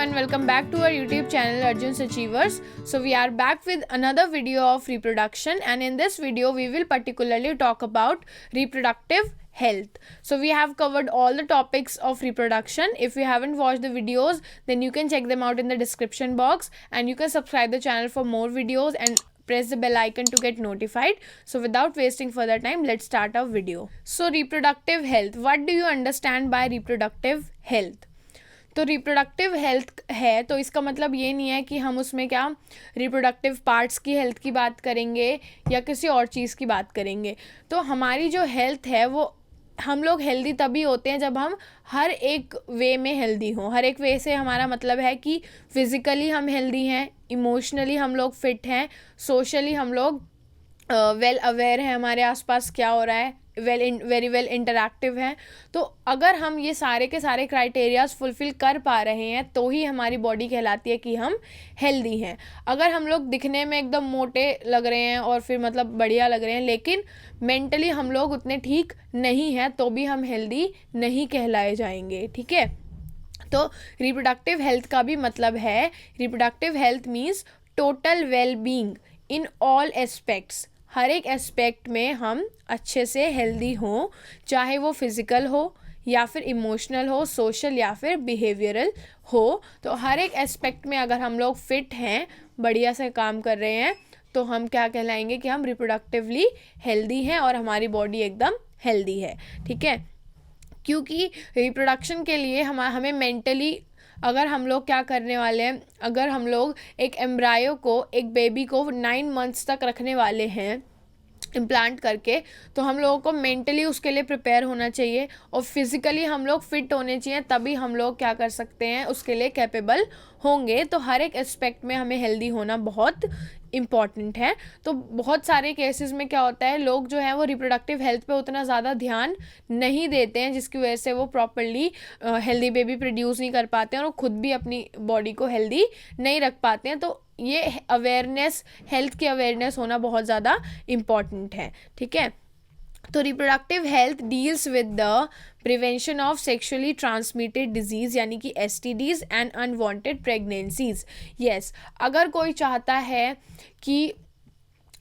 everyone, welcome back to our YouTube channel Arjun's Achievers. So we are back with another video of reproduction, and in this video we will particularly talk about reproductive health. So we have covered all the topics of reproduction. If you haven't watched the videos, then you can check them out in the description box, and you can subscribe the channel for more videos and press the bell icon to get notified. So without wasting further time, let's start our video. So reproductive health, what do you understand by reproductive health? तो reproductive health है तो इसका मतलब ये नहीं है कि हम उसमें क्या रिप्रोडक्टिव पार्ट्स की हेल्थ की बात करेंगे या किसी और चीज़ की बात करेंगे. तो हमारी जो हेल्थ है वो हम लोग हेल्दी तभी होते हैं जब हम हर एक वे में हेल्दी हों. हर एक वे से हमारा मतलब है कि फिज़िकली हम हेल्दी हैं, इमोशनली हम लोग फिट हैं, सोशली हम लोग वेल अवेयर हैं हमारे आसपास क्या हो रहा है, वेरी वेल इंटरैक्टिव हैं. तो अगर हम ये सारे के सारे क्राइटेरियाज फुलफ़िल कर पा रहे हैं तो ही हमारी बॉडी कहलाती है कि हम हेल्दी हैं. अगर हम लोग दिखने में एकदम मोटे लग रहे हैं और फिर मतलब बढ़िया लग रहे हैं लेकिन मेंटली हम लोग उतने ठीक नहीं हैं तो भी हम हेल्दी नहीं कहलाए जाएंगे. ठीक है. तो रिप्रोडक्टिव हेल्थ का भी मतलब है, reproductive health means total well being in all aspects. हर एक एस्पेक्ट में हम अच्छे से हेल्दी हों, चाहे वो फिज़िकल हो या फिर इमोशनल हो, सोशल या फिर बिहेवियरल हो. तो हर एक एस्पेक्ट में अगर हम लोग फिट हैं, बढ़िया से काम कर रहे हैं, तो हम क्या कहलाएंगे कि हम रिप्रोडक्टिवली हेल्दी हैं और हमारी बॉडी एकदम हेल्दी है. ठीक है. क्योंकि रिप्रोडक्शन के लिए हमें मेंटली अगर हम लोग क्या करने वाले हैं, अगर हम लोग एक एम्ब्रायो को, एक बेबी को 9 मंथ्स तक रखने वाले हैं इम्प्लांट करके, तो हम लोगों को मेंटली उसके लिए प्रिपेयर होना चाहिए और फिज़िकली हम लोग फिट होने चाहिए, तभी हम लोग क्या कर सकते हैं, उसके लिए कैपेबल होंगे. तो हर एक एस्पेक्ट में हमें हेल्दी होना बहुत इम्पॉर्टेंट है. तो बहुत सारे केसेस में क्या होता है, लोग जो हैं वो रिप्रोडक्टिव हेल्थ पे उतना ज़्यादा ध्यान नहीं देते हैं, जिसकी वजह से वो प्रॉपर्ली हेल्दी बेबी प्रोड्यूस नहीं कर पाते हैं और वो खुद भी अपनी बॉडी को हेल्दी नहीं रख पाते हैं. तो ये अवेयरनेस, हेल्थ की अवेयरनेस होना बहुत ज़्यादा इम्पॉर्टेंट है. ठीक है. तो reproductive health deals with the prevention of sexually transmitted disease यानी कि STDs and unwanted pregnancies. Yes, अगर कोई चाहता है कि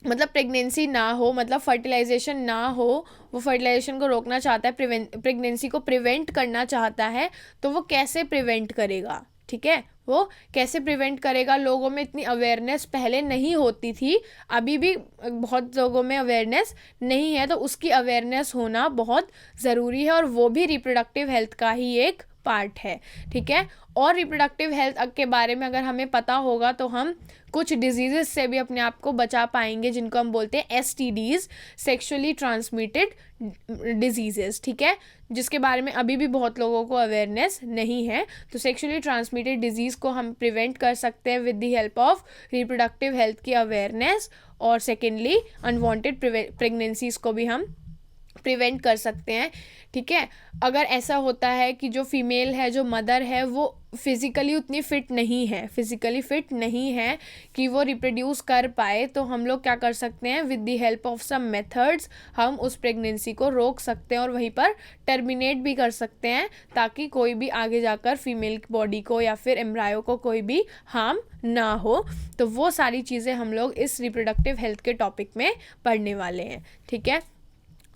मतलब प्रेगनेंसी ना हो, मतलब फर्टिलाइजेशन ना हो, वो फर्टिलाइजेशन को रोकना चाहता है, प्रेगनेंसी को प्रिवेंट करना चाहता है, तो वो कैसे प्रिवेंट करेगा. ठीक है. वो कैसे प्रिवेंट करेगा. लोगों में इतनी अवेयरनेस पहले नहीं होती थी, अभी भी बहुत लोगों में अवेयरनेस नहीं है, तो उसकी अवेयरनेस होना बहुत ज़रूरी है और वो भी रिप्रोडक्टिव हेल्थ का ही एक पार्ट है. ठीक है. और रिप्रोडक्टिव हेल्थ के बारे में अगर हमें पता होगा तो हम कुछ डिजीज़ से भी अपने आप को बचा पाएंगे, जिनको हम बोलते हैं STDs, सेक्शुअली ट्रांसमिटेड डिजीज़ेस. ठीक है. जिसके बारे में अभी भी बहुत लोगों को अवेयरनेस नहीं है. तो सेक्शुअली ट्रांसमिटेड डिजीज़ को हम प्रिवेंट कर सकते हैं with the help of reproductive health की अवेयरनेस. और सेकेंडली अनवांटेड प्रेगनेंसीज को भी हम प्रिवेंट कर सकते हैं. ठीक है. अगर ऐसा होता है कि जो फीमेल है, जो मदर है, वो फिज़िकली उतनी फ़िट नहीं है कि वो रिप्रोड्यूस कर पाए, तो हम लोग क्या कर सकते हैं, with the help of some methods हम उस प्रेगनेंसी को रोक सकते हैं और वहीं पर टर्मिनेट भी कर सकते हैं, ताकि कोई भी आगे जाकर फीमेल बॉडी को या फिर एम्ब्रायो को कोई भी हार्म ना हो. तो वो सारी चीज़ें हम लोग इस रिप्रोडक्टिव हेल्थ के टॉपिक में पढ़ने वाले हैं. ठीक है.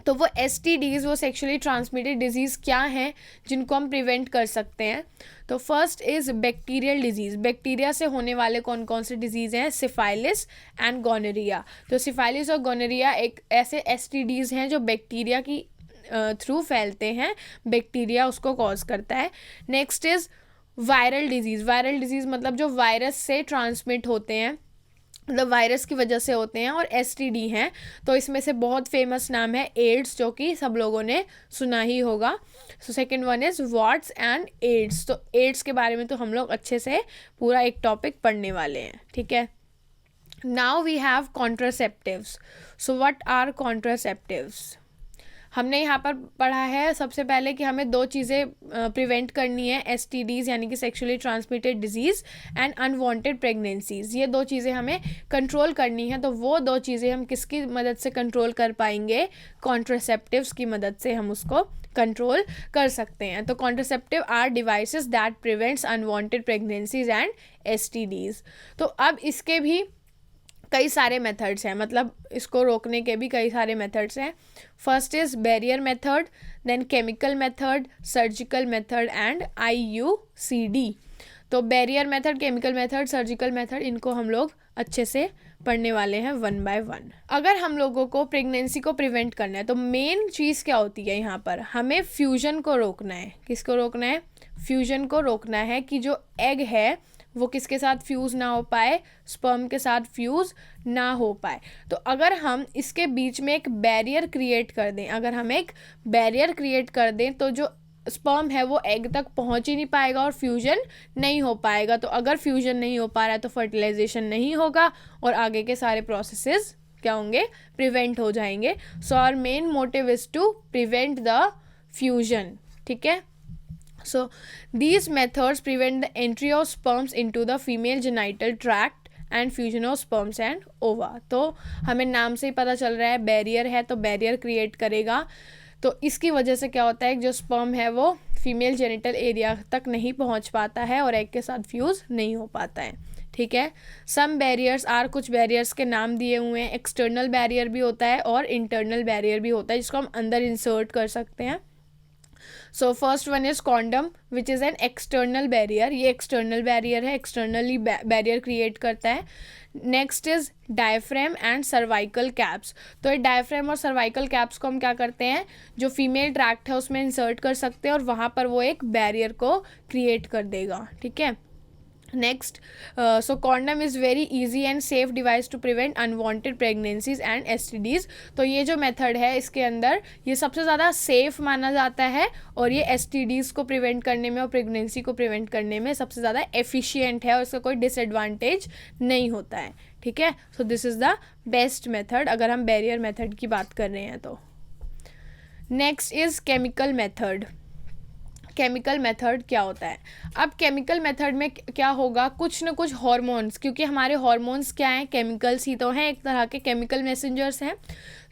तो वो STDs, वो सेक्शुअली ट्रांसमिटेड डिजीज़ क्या हैं जिनको हम प्रिवेंट कर सकते हैं. तो first is bacterial disease. Bacteria से होने वाले कौन कौन से डिजीज़ हैं, सिफाइलिस एंड गोनोरिया. तो सिफाइलिस और गोनोरिया एक ऐसे STDs हैं जो बैक्टीरिया की थ्रू फैलते हैं, बैक्टीरिया उसको कॉज करता है. Next is viral disease. Viral disease मतलब जो वायरस से ट्रांसमिट होते हैं, मतलब वायरस की वजह से होते हैं, और STD हैं. तो इसमें से बहुत फेमस नाम है एड्स, जो कि सब लोगों ने सुना ही होगा. So second one is what's and AIDS. तो एड्स के बारे में तो हम लोग अच्छे से पूरा एक टॉपिक पढ़ने वाले हैं. ठीक है. Now we have contraceptives. So what are contraceptives. हमने यहाँ पर पढ़ा है सबसे पहले कि हमें दो चीज़ें प्रिवेंट करनी है, STDs यानी कि sexually transmitted disease and unwanted pregnancies. ये दो चीज़ें हमें कंट्रोल करनी है। तो वो दो चीज़ें हम किसकी मदद से कंट्रोल कर पाएंगे? कॉन्ट्रासेप्टिव्स की मदद से हम उसको कंट्रोल कर सकते हैं। तो contraceptive are devices that prevents unwanted pregnancies and STDs। तो अब इसके भी कई सारे मेथड्स हैं, मतलब इसको रोकने के भी कई सारे मेथड्स हैं। First is barrier method, then chemical method, surgical method and IUCD। तो barrier method, chemical method, surgical method, इनको हम लोग अच्छे से पढ़ने वाले हैं वन बाय वन। अगर हम लोगों को प्रेगनेंसी को प्रिवेंट करना है तो मेन चीज़ क्या होती है यहाँ पर? हमें फ्यूजन को रोकना है। किसको रोकना है? फ्यूजन को रोकना है कि जो एग है वो किसके साथ फ्यूज़ ना हो पाए? स्पर्म के साथ फ्यूज़ ना हो पाए। तो अगर हम इसके बीच में एक बैरियर क्रिएट कर दें, अगर हम एक बैरियर क्रिएट कर दें तो जो स्पर्म है वो एग तक पहुंच ही नहीं पाएगा और फ्यूजन नहीं हो पाएगा। तो अगर फ्यूजन नहीं हो पा रहा है तो फर्टिलाइजेशन नहीं होगा और आगे के सारे प्रोसेसेस क्या होंगे? प्रिवेंट हो जाएंगे। So our main motive is to prevent the fusion. ठीक है। So these methods prevent the entry of sperms into the female genital tract and fusion of sperms and ova। तो हमें नाम से ही पता चल रहा है बैरियर है, तो बैरियर क्रिएट करेगा। तो इसकी वजह से क्या होता है? जो स्पर्म है वो फीमेल जेनिटल एरिया तक नहीं पहुंच पाता है और एग के साथ फ्यूज़ नहीं हो पाता है। ठीक है। सम बैरियर्स आर, कुछ बैरियर्स के नाम दिए हुए हैं। एक्सटर्नल बैरियर भी होता है और इंटरनल बैरियर भी होता है जिसको हम अंदर इंसर्ट कर सकते हैं। So first one is condom which is an external barrier. ये एक्सटर्नल बैरियर है, एक्सटर्नली बैरियर क्रिएट करता है। Next is diaphragm and cervical caps. तो ये डायफ्राम और सर्वाइकल कैप्स को हम क्या करते हैं? जो फीमेल ट्रैक्ट है उसमें इंसर्ट कर सकते हैं और वहाँ पर वो एक बैरियर को क्रिएट कर देगा। ठीक है। Next, so condom is very easy and safe device to prevent unwanted pregnancies and STDs। तो ये जो मेथड है इसके अंदर ये सबसे ज़्यादा सेफ माना जाता है और ये STDs को प्रिवेंट करने में और प्रेगनेंसी को प्रिवेंट करने में सबसे ज़्यादा एफिशिएंट है और इसका कोई डिसएडवांटेज नहीं होता है। ठीक है। So this is the best method अगर हम बैरियर मेथड की बात कर रहे हैं तो। Next is chemical method. Chemical method क्या होता है? अब केमिकल मेथड में क्या होगा? कुछ ना कुछ हार्मोन्स, क्योंकि हमारे हार्मोन्स क्या हैं? केमिकल्स ही तो हैं, एक तरह के केमिकल मैसेंजर्स हैं।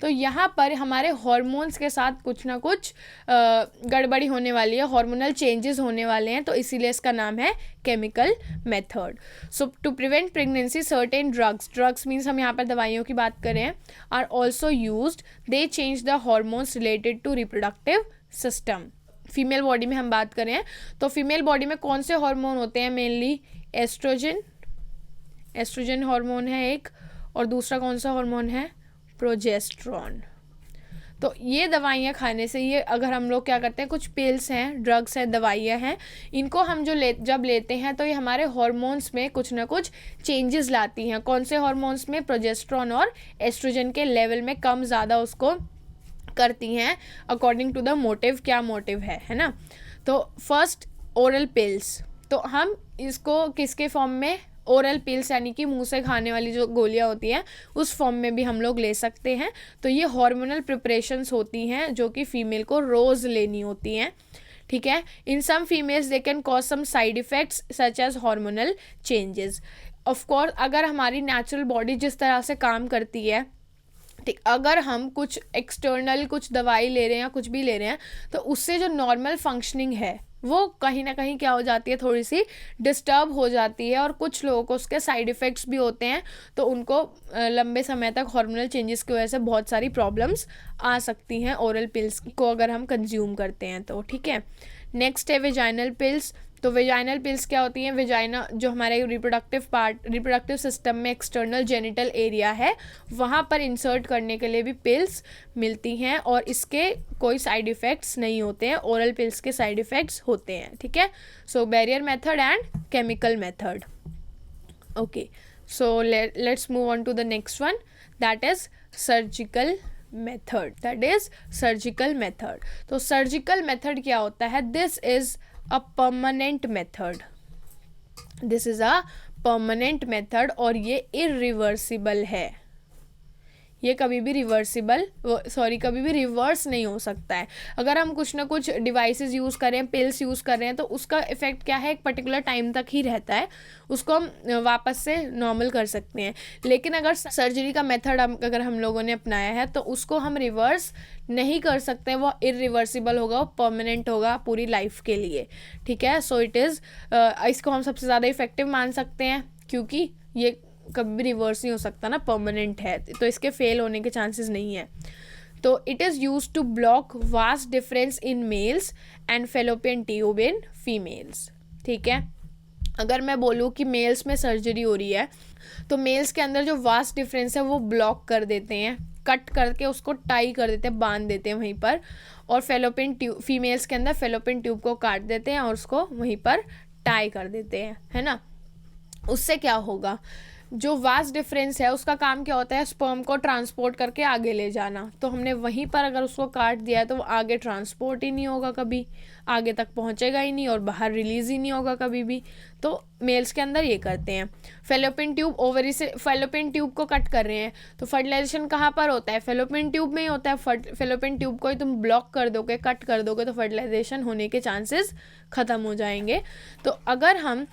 तो यहाँ पर हमारे हार्मोन्स के साथ कुछ ना कुछ गड़बड़ी होने वाली है, हार्मोनल चेंजेस होने वाले हैं, तो इसीलिए इसका नाम है chemical method. So to prevent pregnancy certain drugs means हम यहाँ पर दवाइयों की बात करें, are also used. They change the hormones related to reproductive system. Female body में हम बात करें तो फीमेल बॉडी में कौन से हार्मोन होते हैं? मेनली एस्ट्रोजन हार्मोन है एक, और दूसरा कौन सा हार्मोन है? प्रोजेस्ट्रॉन। तो ये दवाइयाँ खाने से, ये अगर हम लोग क्या करते हैं, कुछ पिल्स हैं, ड्रग्स हैं, दवाइयाँ हैं, इनको हम जब लेते हैं तो ये हमारे हार्मोन्स में कुछ ना कुछ चेंजेस लाती हैं। कौन से हार्मोन्स में? प्रोजेस्ट्रॉन और एस्ट्रोजन के लेवल में कम ज़्यादा उसको करती हैं अकॉर्डिंग टू द मोटिव। क्या मोटिव है ना? तो फर्स्ट ओरल पिल्स। तो हम इसको किसके फॉर्म में? ओरल पिल्स यानी कि मुंह से खाने वाली जो गोलियां होती हैं उस फॉर्म में भी हम लोग ले सकते हैं। तो ये हार्मोनल प्रिपरेशंस होती हैं जो कि फीमेल को रोज़ लेनी होती हैं। ठीक है। In some females they can cause some side effects such as hormonal changes. Of course अगर हमारी नेचुरल बॉडी जिस तरह से काम करती है, ठीक, अगर हम कुछ एक्सटर्नल कुछ दवाई ले रहे हैं या कुछ भी ले रहे हैं तो उससे जो नॉर्मल फंक्शनिंग है वो कहीं ना कहीं क्या हो जाती है? थोड़ी सी डिस्टर्ब हो जाती है और कुछ लोगों को उसके साइड इफ़ेक्ट्स भी होते हैं। तो उनको लंबे समय तक हार्मोनल चेंजेस की वजह से बहुत सारी प्रॉब्लम्स आ सकती हैं ओरल पिल्स को अगर हम कंज्यूम करते हैं तो। ठीक है। नेक्स्ट है वेजाइनल पिल्स। तो वेजाइनल पिल्स क्या होती हैं? वेजाइना जो हमारे रिप्रोडक्टिव सिस्टम में एक्सटर्नल जेनिटल एरिया है वहाँ पर इंसर्ट करने के लिए भी पिल्स मिलती हैं और इसके कोई साइड इफ़ेक्ट्स नहीं होते हैं। ओरल पिल्स के साइड इफ़ेक्ट्स होते हैं। ठीक है। So barrier method and chemical method. Okay, so let's move on to the next one, that is surgical method. तो सर्जिकल मेथड क्या होता है? This is a permanent method और ये irreversible है। ये कभी भी कभी भी रिवर्स नहीं हो सकता है। अगर हम कुछ ना कुछ डिवाइसेस यूज़ करें, पिल्स यूज़ कर रहे हैं, तो उसका इफ़ेक्ट क्या है, एक पर्टिकुलर टाइम तक ही रहता है, उसको हम वापस से नॉर्मल कर सकते हैं। लेकिन अगर सर्जरी का मेथड अगर हम लोगों ने अपनाया है तो उसको हम रिवर्स नहीं कर सकते, वो इरिवर्सिबल होगा, वो परमानेंट होगा पूरी लाइफ के लिए, ठीक है। सो इट इज़ इसको हम सबसे ज़्यादा इफेक्टिव मान सकते हैं, क्योंकि ये कभी भी रिवर्स नहीं हो सकता ना, परमानेंट है, तो इसके फेल होने के चांसेस नहीं है। तो it is use to block vas deferens in males and fallopian tube in females, ठीक है। अगर मैं बोलूँ कि मेल्स में सर्जरी हो रही है तो मेल्स के अंदर जो वास्ट डिफरेंस है वो ब्लॉक कर देते हैं, कट करके उसको टाई कर देते हैं, बांध देते हैं वहीं पर, और फेलोपियन ट्यूब, फीमेल्स के अंदर फेलोपियन ट्यूब को काट देते हैं और उसको वहीं पर टाई कर देते हैं, है ना। उससे क्या होगा, जो वास्ट डिफरेंस है उसका काम क्या होता है, स्पर्म को ट्रांसपोर्ट करके आगे ले जाना। तो हमने वहीं पर अगर उसको काट दिया है तो वो आगे ट्रांसपोर्ट ही नहीं होगा, कभी आगे तक पहुंचेगा ही नहीं और बाहर रिलीज़ ही नहीं होगा कभी भी। तो मेल्स के अंदर ये करते हैं। फेलोपियन ट्यूब, ओवरी से फेलोपियन ट्यूब को कट कर रहे हैं तो फर्टिलाइजेशन कहाँ पर होता है, फेलोपियन ट्यूब में ही होता है। फेलोपियन ट्यूब को ही तुम ब्लॉक कर दोगे, कट कर दोगे, तो फर्टिलाइजेशन होने के चांसेस ख़त्म हो जाएंगे। तो अगर हम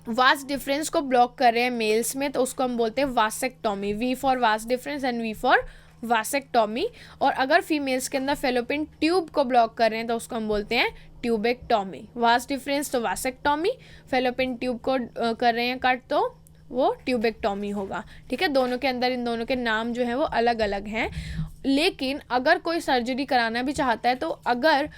वास्ट डिफरेंस को ब्लॉक कर रहे हैं मेल्स में तो उसको हम बोलते हैं vasectomy, V for vast difference and V for vasectomy. और अगर फीमेल्स के अंदर फेलोपियन ट्यूब को ब्लॉक कर रहे हैं तो उसको हम बोलते हैं ट्यूबेक्टॉमी। वास्ट डिफरेंस तो वासेक्टॉमी, फेलोपियन ट्यूब को कर रहे हैं कट तो वो ट्यूबेक्टॉमी होगा, ठीक है। दोनों के अंदर इन दोनों के नाम जो हैं वो अलग अलग हैं। लेकिन अगर कोई सर्जरी कराना भी चाहता है तो अगर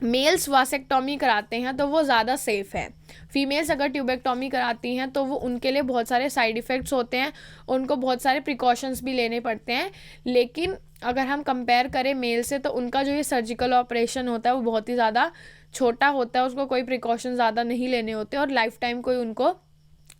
मेल्स वासेक्टॉमी कराते हैं तो वो ज़्यादा सेफ़ है। फीमेल्स अगर ट्यूबेक्टॉमी कराती हैं तो वो उनके लिए बहुत सारे साइड इफ़ेक्ट्स होते हैं, उनको बहुत सारे प्रिकॉशंस भी लेने पड़ते हैं। लेकिन अगर हम कंपेयर करें मेल से तो उनका जो ये सर्जिकल ऑपरेशन होता है वो बहुत ही ज़्यादा छोटा होता है, उसको कोई प्रिकॉशन ज़्यादा नहीं लेने होते और लाइफ टाइम कोई उनको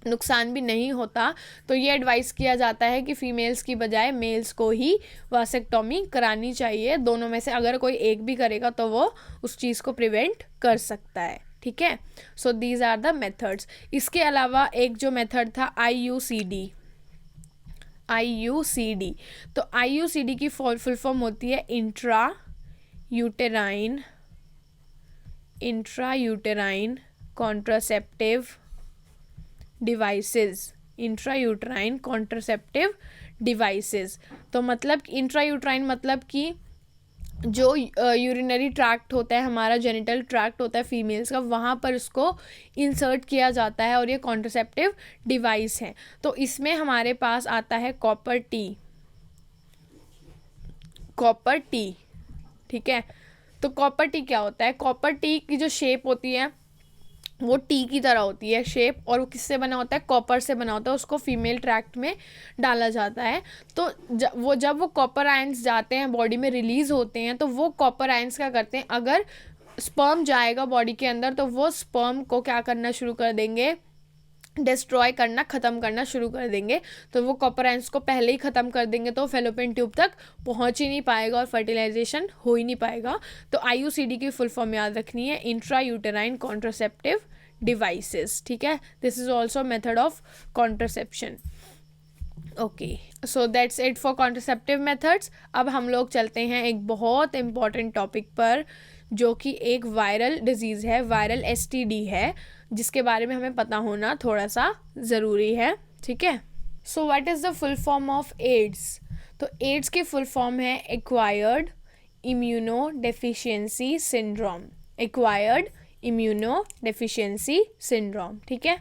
नुकसान भी नहीं होता। तो ये एडवाइस किया जाता है कि फ़ीमेल्स की बजाय मेल्स को ही वासेक्टॉमी करानी चाहिए। दोनों में से अगर कोई एक भी करेगा तो वो उस चीज़ को प्रिवेंट कर सकता है, ठीक है। So these are the methods. इसके अलावा एक जो मेथड था IUCD, तो IUCD की फुल फॉर्म होती है इंट्रा कॉन्ट्रासेप्टिव डिवाइसेस। तो मतलब इंट्रायूट्राइन मतलब कि जो यूरिनरी ट्रैक्ट होता है, हमारा जेनिटल ट्रैक्ट होता है फीमेल्स का, वहाँ पर उसको इंसर्ट किया जाता है और ये कॉन्ट्रासेप्टिव डिवाइस है। तो इसमें हमारे पास आता है कॉपर टी, ठीक है। तो कॉपर टी क्या होता है, कॉपर टी की जो शेप होती है वो टी की तरह होती है शेप, और वो किससे बना होता है, कॉपर से बना होता है। उसको फीमेल ट्रैक्ट में डाला जाता है। तो जब वो कॉपर आयंस जाते हैं बॉडी में, रिलीज़ होते हैं, तो वो कॉपर आयंस क्या करते हैं, अगर स्पर्म जाएगा बॉडी के अंदर तो वो स्पर्म को क्या करना शुरू कर देंगे, डिस्ट्रॉय करना, ख़त्म करना शुरू कर देंगे। तो वो कॉपर आयंस को पहले ही ख़त्म कर देंगे तो फेलोपियन ट्यूब तक पहुंच ही नहीं पाएगा और फर्टिलाइजेशन हो ही नहीं पाएगा। तो IUCD की फुल फॉर्म याद रखनी है, इंट्रा यूटेराइन कॉन्ट्रासेप्टिव डिवाइसेस, ठीक है। This is also method of contraception. Okay, so that's it for contraceptive methods. अब हम लोग चलते हैं एक बहुत इंपॉर्टेंट टॉपिक पर, जो कि एक वायरल डिजीज़ है, वायरल STD है, जिसके बारे में हमें पता होना थोड़ा सा ज़रूरी है, ठीक है। So what is the full form of AIDS. तो एड्स की फुल फॉर्म है एक्वायर्ड इम्यूनोडेफिशिएंसी सिंड्रोम, ठीक है।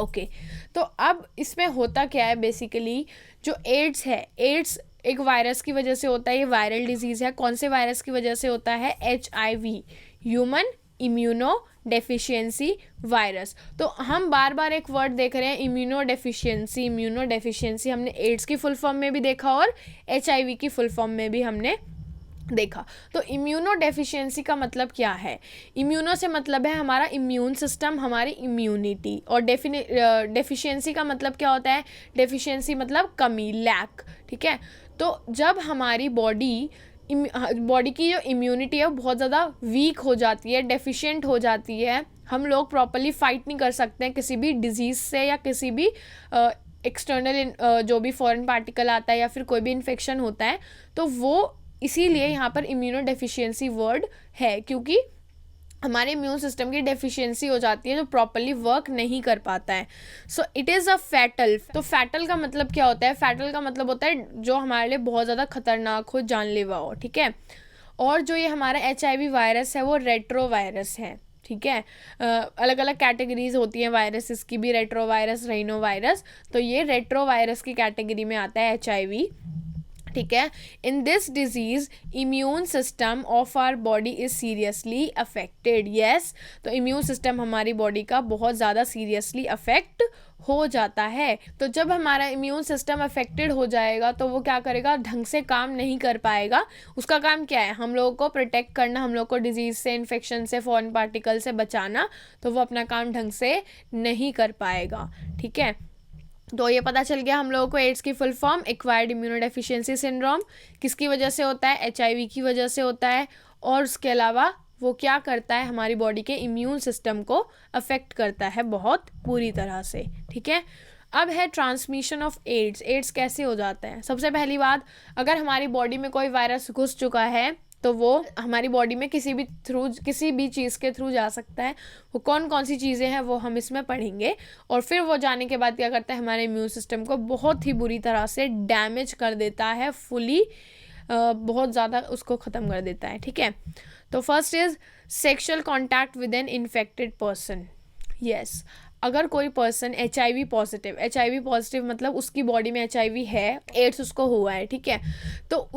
ओके, तो अब इसमें होता क्या है, बेसिकली जो एड्स है, एड्स एक वायरस की वजह से होता है, ये वायरल डिजीज़ है। कौन से वायरस की वजह से होता है, HIV, human immuno deficiency virus. तो हम बार बार एक वर्ड देख रहे हैं, इम्यूनो डेफिशिएंसी हमने एड्स की फुल फॉर्म में भी देखा और HIV की फुल फॉर्म में भी हमने देखा। तो इम्यूनो डेफिशिएंसी का मतलब क्या है, इम्यूनो से मतलब है हमारा इम्यून सिस्टम, हमारी इम्यूनिटी, और डेफिशिएंसी का मतलब क्या होता है, डेफिशिएंसी मतलब कमी, लैक, ठीक है। तो जब हमारी बॉडी की जो इम्यूनिटी है वो बहुत ज़्यादा वीक हो जाती है, डेफिशिएंट हो जाती है, हम लोग प्रॉपरली फाइट नहीं कर सकते हैं किसी भी डिजीज़ से या किसी भी एक्सटर्नल जो भी फॉरेन पार्टिकल आता है या फिर कोई भी इन्फेक्शन होता है, तो वो इसीलिए यहाँ पर इम्यूनो डेफिशिएंसी वर्ड है, क्योंकि हमारे इम्यून सिस्टम की डेफिशिएंसी हो जाती है जो प्रॉपरली वर्क नहीं कर पाता है. So it is a fatal. तो फैटल का मतलब क्या होता है? फैटल का मतलब होता है जो हमारे लिए बहुत ज़्यादा खतरनाक हो, जानलेवा हो. ठीक है. और जो ये हमारा HIV वायरस है वो रेट्रो वायरस है. ठीक है. अलग अलग कैटेगरीज होती हैं वायरसेस की भी, रेट्रो वायरस, राइनो वायरस. तो ये रेट्रो वायरस की कैटेगरी में आता है HIV. ठीक है. In this disease immune system of our body is seriously affected. Yes, तो इम्यून सिस्टम हमारी बॉडी का बहुत ज़्यादा सीरियसली अफेक्ट हो जाता है. तो जब हमारा इम्यून सिस्टम अफेक्टेड हो जाएगा तो वो क्या करेगा? ढंग से काम नहीं कर पाएगा. उसका काम क्या है? हम लोगों को प्रोटेक्ट करना, हम लोग को डिजीज़ से, इन्फेक्शन से, फॉरेन पार्टिकल से बचाना. तो वो अपना काम ढंग से नहीं कर पाएगा. ठीक है. तो ये पता चल गया हम लोगों को एड्स की full form acquired immunodeficiency syndrome किसकी वजह से होता है? HIV की वजह से होता है. और उसके अलावा वो क्या करता है? हमारी बॉडी के इम्यून सिस्टम को अफेक्ट करता है बहुत बुरी तरह से. ठीक है. अब है ट्रांसमिशन ऑफ एड्स. एड्स कैसे हो जाता है? सबसे पहली बात, अगर हमारी बॉडी में कोई वायरस घुस चुका है तो वो हमारी बॉडी में किसी भी चीज़ के थ्रू जा सकता है. वो कौन कौन सी चीज़ें हैं वो हम इसमें पढ़ेंगे. और फिर वो जाने के बाद क्या करता है? हमारे इम्यून सिस्टम को बहुत ही बुरी तरह से डैमेज कर देता है, फुली बहुत ज़्यादा उसको ख़त्म कर देता है. ठीक है. तो first is sexual contact with an infected person. Yes, अगर कोई पर्सन HIV पॉजिटिव मतलब उसकी बॉडी में HIV है, एड्स उसको हुआ है. ठीक है. तो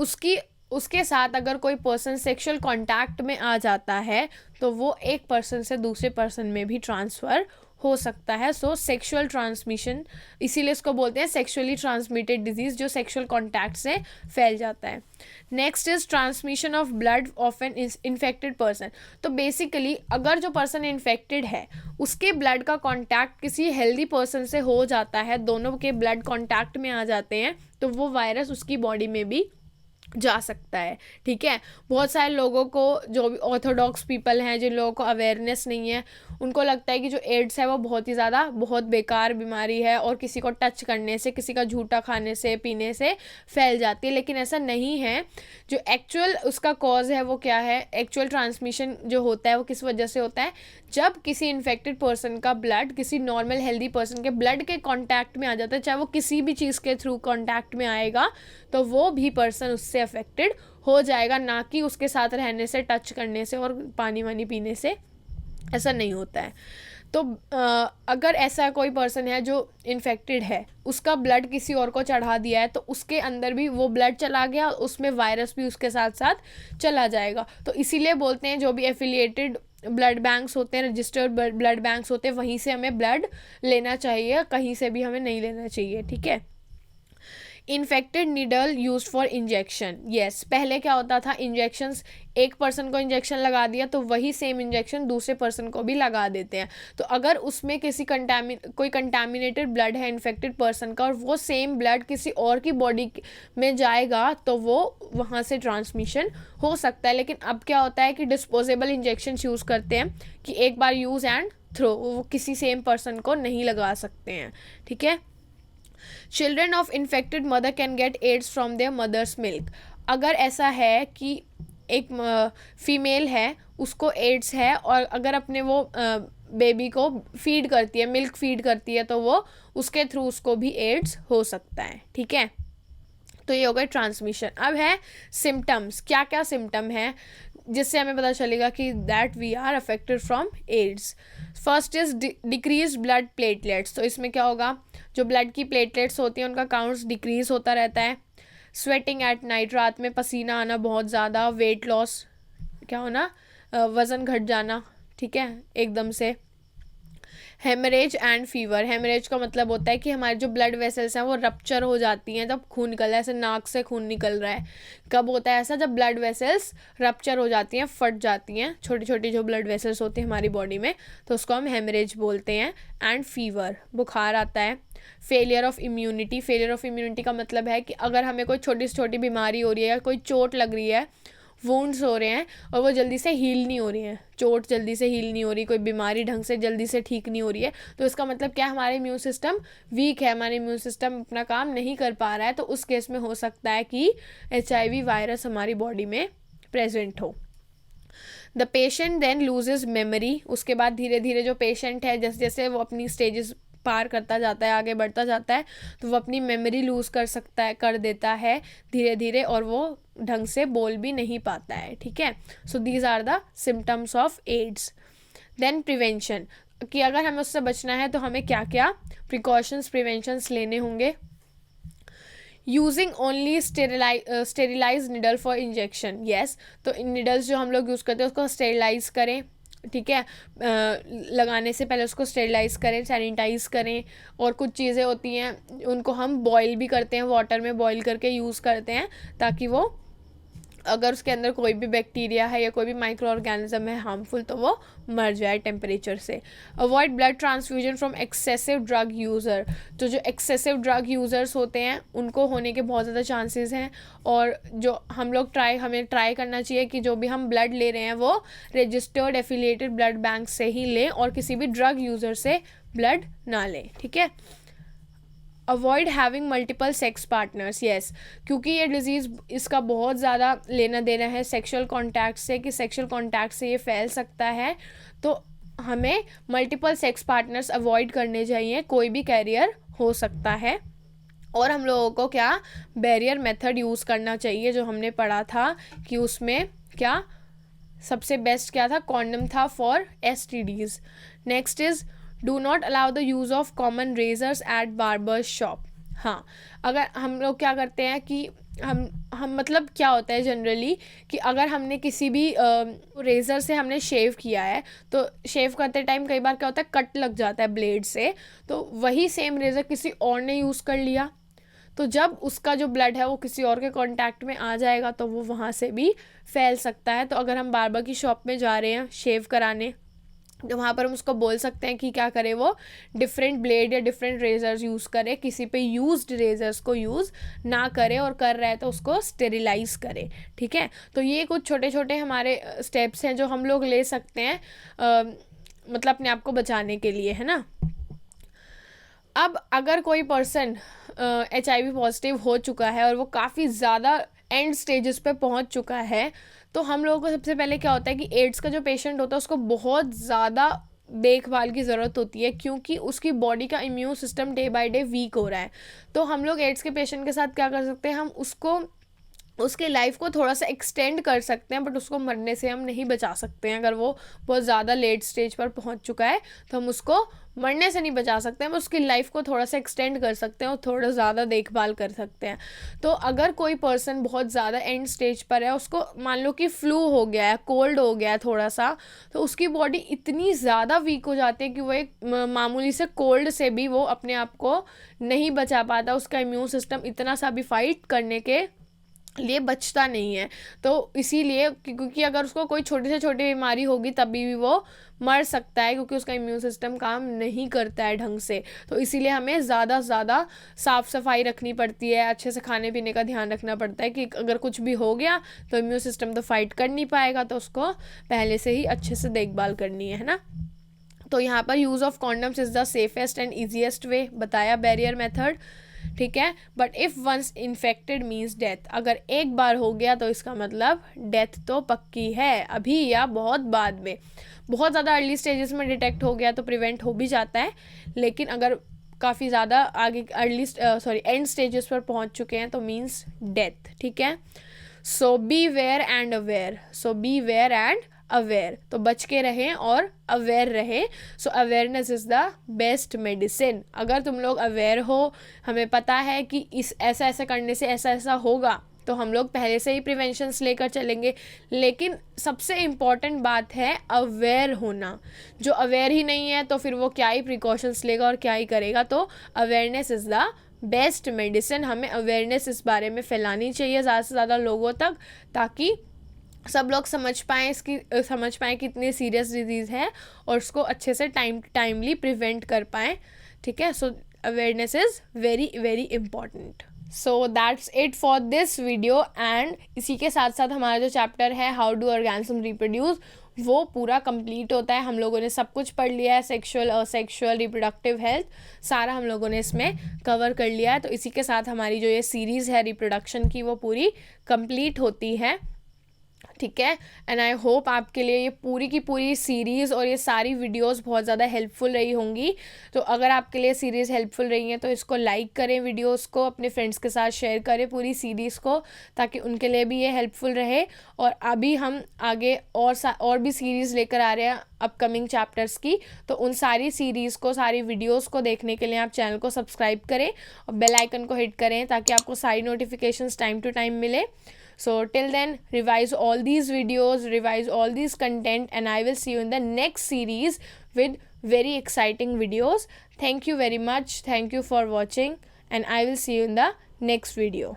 उसके साथ अगर कोई पर्सन सेक्सुअल कांटेक्ट में आ जाता है तो वो एक पर्सन से दूसरे पर्सन में भी ट्रांसफ़र हो सकता है. सो सेक्सुअल ट्रांसमिशन, इसीलिए इसको बोलते हैं सेक्सुअली ट्रांसमिटेड डिजीज़, जो सेक्सुअल कांटेक्ट से फैल जाता है. Next is transmission of blood of an infected person. तो बेसिकली अगर जो पर्सन इन्फेक्टेड है उसके ब्लड का कांटेक्ट किसी हेल्दी पर्सन से हो जाता है, दोनों के ब्लड कांटेक्ट में आ जाते हैं, तो वो वायरस उसकी बॉडी में भी जा सकता है. ठीक है. बहुत सारे लोगों को, जो भी ऑर्थोडॉक्स पीपल हैं, जिन लोगों को अवेयरनेस नहीं है, उनको लगता है कि जो एड्स है वो बहुत बेकार बीमारी है और किसी को टच करने से, किसी का झूठा खाने से, पीने से फैल जाती है. लेकिन ऐसा नहीं है. जो एक्चुअल उसका कॉज है वो क्या है? एक्चुअल ट्रांसमिशन जो होता है वो किस वजह से होता है? जब किसी इन्फेक्टेड पर्सन का ब्लड किसी नॉर्मल हेल्दी पर्सन के ब्लड के कांटेक्ट में आ जाता है, चाहे वो किसी भी चीज़ के थ्रू कांटेक्ट में आएगा, तो वो भी पर्सन उससे अफेक्टेड हो जाएगा, ना कि उसके साथ रहने से, टच करने से और पानी वानी पीने से. ऐसा नहीं होता है. तो अगर ऐसा कोई पर्सन है जो इन्फेक्टेड है, उसका ब्लड किसी और को चढ़ा दिया है, तो उसके अंदर भी वो ब्लड चला गया, उसमें वायरस भी उसके साथ साथ चला जाएगा. तो इसीलिए बोलते हैं जो भी एफिलिएटेड ब्लड बैंक्स होते हैं, रजिस्टर्ड ब्लड बैंक्स होते हैं, वहीं से हमें ब्लड लेना चाहिए, कहीं से भी हमें नहीं लेना चाहिए. ठीक है. Infected needle used for injection. Yes, पहले क्या होता था? इंजेक्शंस, एक पर्सन को इंजेक्शन लगा दिया तो वही सेम इंजेक्शन दूसरे पर्सन को भी लगा देते हैं. तो अगर उसमें कोई कंटामिनेटेड ब्लड है इन्फेक्टेड पर्सन का और वो सेम ब्लड किसी और की बॉडी में जाएगा तो वो वहाँ से ट्रांसमिशन हो सकता है. लेकिन अब क्या होता है कि डिस्पोजेबल इंजेक्शन यूज़ करते हैं कि एक बार यूज़ एंड थ्रो, वो किसी सेम पर्सन को नहीं लगा सकते हैं. ठीक है. Children of infected mother can get AIDS from their mother's milk. अगर ऐसा है कि एक फीमेल है, उसको एड्स है, और अगर अपने वो बेबी को फीड करती है, मिल्क फीड करती है, तो वो उसके थ्रू उसको भी एड्स हो सकता है. ठीक है. तो ये हो गया ट्रांसमिशन. अब है सिम्टम्स. क्या क्या सिम्टम है जिससे हमें पता चलेगा कि that we are affected from AIDS. First is decrease blood platelets. तो इसमें क्या होगा? जो ब्लड की प्लेटलेट्स होती हैं उनका काउंट्स डिक्रीज होता रहता है. स्वेटिंग एट नाइट, रात में पसीना आना बहुत ज़्यादा. वेट लॉस, क्या होना? वज़न घट जाना. ठीक है, एकदम से. Haemorrhage and fever. हेमरेज का मतलब होता है कि हमारे जो ब्लड वेसल्स हैं वो रप्चर हो जाती हैं, जब खून निकल रहा है, ऐसे नाक से खून निकल रहा है. कब होता है ऐसा? जब ब्लड वेसल्स रप्चर हो जाती हैं, फट जाती हैं, छोटी छोटी जो ब्लड वेसल्स होती हैं हमारी बॉडी में, तो उसको हम हेमरेज बोलते हैं. एंड फीवर, बुखार आता है. Failure of immunity. Failure of immunity का मतलब है कि अगर हमें कोई छोटी से छोटी बीमारी हो रही है या कोई चोट लग रही है, वुंड्स हो रहे हैं और वो जल्दी से हील नहीं हो रही हैं, चोट जल्दी से हील नहीं हो रही, कोई बीमारी ढंग से जल्दी से ठीक नहीं हो रही है, तो इसका मतलब क्या, हमारा इम्यून सिस्टम वीक है, हमारा इम्यून सिस्टम अपना काम नहीं कर पा रहा है। तो उस केस में हो सकता है कि HIV वायरस हमारी बॉडी में प्रेजेंट हो। The patient then loses memory, उसके बाद धीरे धीरे जो पेशेंट है जैसे जैसे वो अपनी स्टेजेस पार करता जाता है, आगे बढ़ता जाता है, तो वो अपनी मेमोरी लूज़ कर देता है धीरे धीरे, और वो ढंग से बोल भी नहीं पाता है। ठीक है, so these are the symptoms of AIDS. Then prevention, कि अगर हमें उससे बचना है तो हमें क्या क्या प्रिकॉशंस, प्रिवेंशंस लेने होंगे। Using only sterilise needle for injection, yes, तो निडल्स जो हम लोग यूज़ करते हैं उसको स्टेरिलाइज करें। ठीक है, लगाने से पहले उसको स्टेरिलाइज करें, सैनिटाइज करें। और कुछ चीज़ें होती हैं उनको हम बॉयल भी करते हैं, वाटर में बॉयल करके यूज़ करते हैं, ताकि वो अगर उसके अंदर कोई भी बैक्टीरिया है या कोई भी माइक्रो ऑर्गेनिज्म है हार्मफुल, तो वो मर जाए टेम्परेचर से। Avoid blood transfusion from excessive drug user, तो जो एक्सेसिव ड्रग यूज़र्स होते हैं उनको होने के बहुत ज़्यादा चांसेस हैं। और जो हमें ट्राई करना चाहिए कि जो भी हम ब्लड ले रहे हैं वो रजिस्टर्ड एफिलिएटेड ब्लड बैंक से ही लें और किसी भी ड्रग यूज़र से ब्लड ना लें। ठीक है, avoid having multiple sex partners, yes, क्योंकि ये डिज़ीज़ इसका बहुत ज़्यादा लेना देना है सेक्शुअल कॉन्टैक्ट से, कि सेक्शुअल कॉन्टैक्ट से ये फैल सकता है। तो हमें मल्टीपल सेक्स पार्टनर्स अवॉइड करने चाहिए, कोई भी कैरियर हो सकता है। और हम लोगों को क्या बैरियर मेथड यूज़ करना चाहिए, जो हमने पढ़ा था कि उसमें क्या सबसे बेस्ट क्या था, कॉन्डम था for STDs। Next is do not allow the use of common razors at barber's shop. हाँ, अगर हम लोग क्या करते हैं कि हम मतलब क्या होता है जनरली कि अगर हमने किसी भी रेज़र से हमने शेव किया है, तो शेव करते टाइम कई बार क्या होता है कट लग जाता है ब्लेड से, तो वही सेम रेज़र किसी और ने यूज़ कर लिया, तो जब उसका जो ब्लड है वो किसी और के कांटेक्ट में आ जाएगा तो वो वहाँ से भी फैल सकता है। तो अगर हम बार्बर की शॉप में जा रहे हैं शेव कराने, तो वहाँ पर हम उसको बोल सकते हैं कि क्या करे, वो डिफरेंट ब्लेड या डिफरेंट रेजर्स यूज़ करे, किसी पे यूज्ड रेजर्स को यूज़ ना करे, और कर रहा है तो उसको स्टेरिलाइज करे। ठीक है, तो ये कुछ छोटे छोटे हमारे स्टेप्स हैं जो हम लोग ले सकते हैं मतलब अपने आप को बचाने के लिए, है ना। अब अगर कोई पर्सन HIV पॉजिटिव हो चुका है और वो काफ़ी ज़्यादा एंड स्टेजेस पे पहुंच चुका है, तो हम लोगों को सबसे पहले क्या होता है कि एड्स का जो पेशेंट होता है उसको बहुत ज़्यादा देखभाल की ज़रूरत होती है, क्योंकि उसकी बॉडी का immune system day by day weak हो रहा है। तो हम लोग एड्स के पेशेंट के साथ क्या कर सकते हैं, हम उसको उसके लाइफ को थोड़ा सा एक्सटेंड कर सकते हैं, बट उसको मरने से हम नहीं बचा सकते हैं। अगर वो बहुत ज़्यादा लेट स्टेज पर पहुंच चुका है तो हम उसको मरने से नहीं बचा सकते हैं, बस उसकी लाइफ को थोड़ा सा एक्सटेंड कर सकते हैं और थोड़ा ज़्यादा देखभाल कर सकते हैं। तो अगर कोई पर्सन बहुत ज़्यादा एंड स्टेज पर है, उसको मान लो कि फ्लू हो गया है, कोल्ड हो गया है थोड़ा सा, तो उसकी बॉडी इतनी ज़्यादा वीक हो जाती है कि वो एक मामूली से कोल्ड से भी वो अपने आप को नहीं बचा पाता, उसका इम्यून सिस्टम इतना सा भी फाइट करने के लिए बचता नहीं है। तो इसीलिए क्योंकि अगर उसको कोई छोटी से छोटी बीमारी होगी तभी भी वो मर सकता है, क्योंकि उसका इम्यून सिस्टम काम नहीं करता है ढंग से। तो इसीलिए हमें ज़्यादा से ज़्यादा साफ़ सफाई रखनी पड़ती है, अच्छे से खाने पीने का ध्यान रखना पड़ता है, कि अगर कुछ भी हो गया तो इम्यून सिस्टम तो फाइट कर नहीं पाएगा, तो उसको पहले से ही अच्छे से देखभाल करनी है ना। तो यहाँ पर use of condoms is the safest and easiest way बताया, बैरियर मेथड। ठीक है, but if once infected means death, अगर एक बार हो गया तो इसका मतलब डेथ तो पक्की है, अभी या बहुत बाद में। बहुत ज़्यादा अर्ली स्टेजेस में डिटेक्ट हो गया तो प्रिवेंट हो भी जाता है, लेकिन अगर काफ़ी ज़्यादा आगे एंड स्टेजेस पर पहुंच चुके हैं तो मीन्स डेथ। ठीक है, सो बी वेयर एंड अवेयर, तो बच के रहें और अवेयर रहें। So awareness is the best medicine. अगर तुम लोग अवेयर हो, हमें पता है कि इस ऐसा ऐसा करने से ऐसा ऐसा होगा, तो हम लोग पहले से ही प्रिवेंशंस लेकर चलेंगे। लेकिन सबसे इम्पॉर्टेंट बात है अवेयर होना। जो अवेयर ही नहीं है तो फिर वो क्या ही प्रिकॉशंस लेगा और क्या ही करेगा। तो awareness is the best medicine. हमें अवेयरनेस इस बारे में फैलानी चाहिए ज़्यादा से ज़्यादा लोगों तक, ताकि सब लोग समझ पाएँ कि इतनी सीरियस डिजीज़ है और उसको अच्छे से टाइमली प्रिवेंट कर पाएँ। ठीक है, so awareness is very very important. So that's it for this video. And इसी के साथ साथ हमारा जो चैप्टर है हाउ डू ऑर्गेनिज्म रिप्रोड्यूस वो पूरा कंप्लीट होता है। हम लोगों ने सब कुछ पढ़ लिया है, सेक्सुअल, असेक्सुअल, रिप्रोडक्टिव हेल्थ, सारा हम लोगों ने इसमें कवर कर लिया है। तो इसी के साथ हमारी जो ये सीरीज़ है रिप्रोडक्शन की वो पूरी कंप्लीट होती है, ठीक है। एंड आई होप आपके लिए ये पूरी की पूरी सीरीज़ और ये सारी वीडियोस बहुत ज़्यादा हेल्पफुल रही होंगी। तो अगर आपके लिए सीरीज़ हेल्पफुल रही है तो इसको लाइक करें, वीडियोस को अपने फ्रेंड्स के साथ शेयर करें पूरी सीरीज़ को, ताकि उनके लिए भी ये हेल्पफुल रहे। और अभी हम आगे और भी सीरीज़ लेकर आ रहे हैं अपकमिंग चैप्टर्स की, तो उन सारी सीरीज़ को, सारी वीडियोज़ को देखने के लिए आप चैनल को सब्सक्राइब करें और बेल आइकन को हिट करें ताकि आपको सारी नोटिफिकेशंस टाइम टू टाइम मिले। So till then, revise all these videos, revise all these content, and I will see you in the next series with very exciting videos. Thank you very much. Thank you for watching, and I will see you in the next video.